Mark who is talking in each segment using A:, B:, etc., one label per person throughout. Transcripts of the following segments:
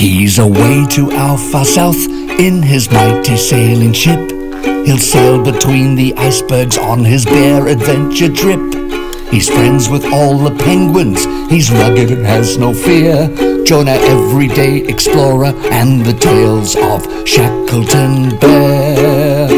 A: He's away to our far south in his mighty sailing ship. He'll sail between the icebergs on his bear adventure trip. He's friends with all the penguins, he's rugged and has no fear. Join our everyday explorer and the tales of Shackelton Bear.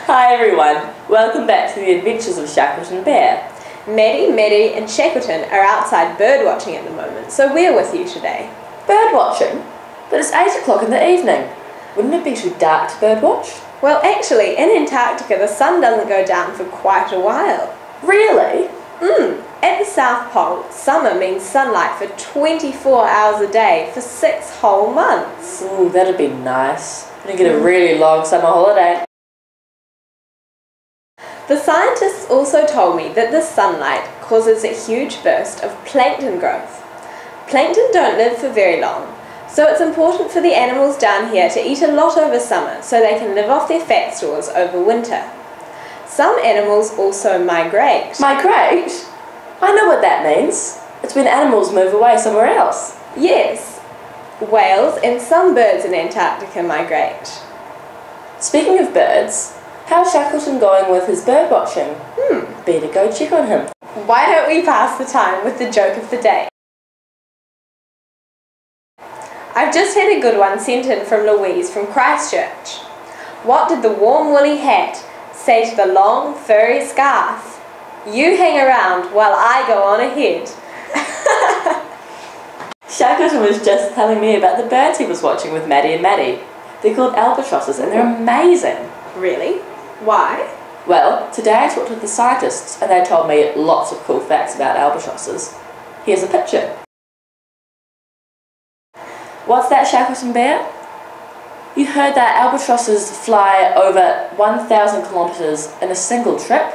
B: Hi everyone, welcome back to the Adventures of Shackelton Bear.
C: Maddie and Shackleton are outside bird watching at the moment, so we're with you today.
B: Bird watching? But it's 8 o'clock in the evening. Wouldn't it be too dark to bird watch?
C: Well, actually, in Antarctica the sun doesn't go down for quite a while.
B: Really?
C: At the South Pole, summer means sunlight for 24 hours a day for 6 whole months.
B: Ooh, that'd be nice. And get a really long summer holiday.
C: The scientists also told me that the sunlight causes a huge burst of plankton growth. Plankton don't live for very long, so it's important for the animals down here to eat a lot over summer so they can live off their fat stores over winter. Some animals also migrate.
B: Migrate? I know what that means. It's when animals move away somewhere else.
C: Yes, whales and some birds in Antarctica migrate.
B: Speaking of birds, how's Shackleton going with his bird watching? Better go check on him.
C: Why don't we pass the time with the joke of the day? I've just had a good one sent in from Louise from Christchurch. What did the warm woolly hat say to the long furry scarf? You hang around while I go on ahead.
B: Shackleton was just telling me about the birds he was watching with Maddie and Maddie. They're called albatrosses and they're amazing.
C: Really? Why?
B: Well, today I talked with the scientists and they told me lots of cool facts about albatrosses. Here's a picture. What's that, Shackleton Bear? You heard that albatrosses fly over 1,000 kilometres in a single trip?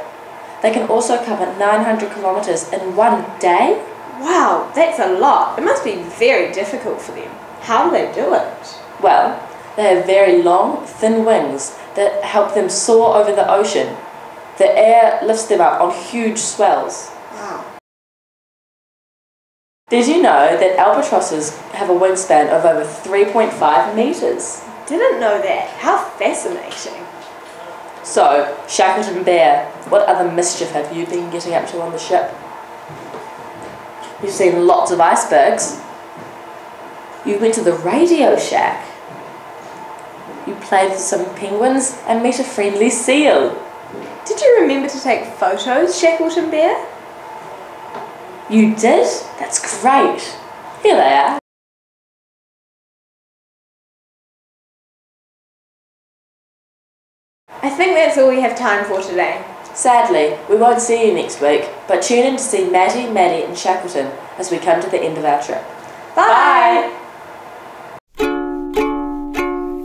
B: They can also cover 900 kilometres in one day?
C: Wow, that's a lot. It must be very difficult for them. How do they do it?
B: Well, they have very long, thin wings that help them soar over the ocean. The air lifts them up on huge swells.
C: Wow.
B: Did you know that albatrosses have a wingspan of over 3.5 metres?
C: Didn't know that. How fascinating.
B: So, Shackleton Bear, what other mischief have you been getting up to on the ship? You've seen lots of icebergs. You went to the radio shack. You played with some penguins and met a friendly seal.
C: Did you remember to take photos, Shackleton Bear?
B: You did? That's great. Here they are.
C: I think that's all we have time for today.
B: Sadly, we won't see you next week, but tune in to see Maddie, and Shackleton as we come to the end of our trip.
C: Bye!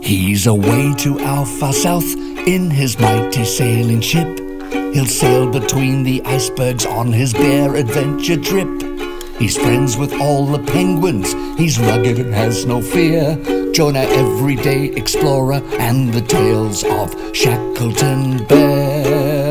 A: He's away to our far south in his mighty sailing ship. He'll sail between the icebergs on his bear adventure trip. He's friends with all the penguins, he's rugged and has no fear. Join our everyday explorer and the tales of Shackelton Bear.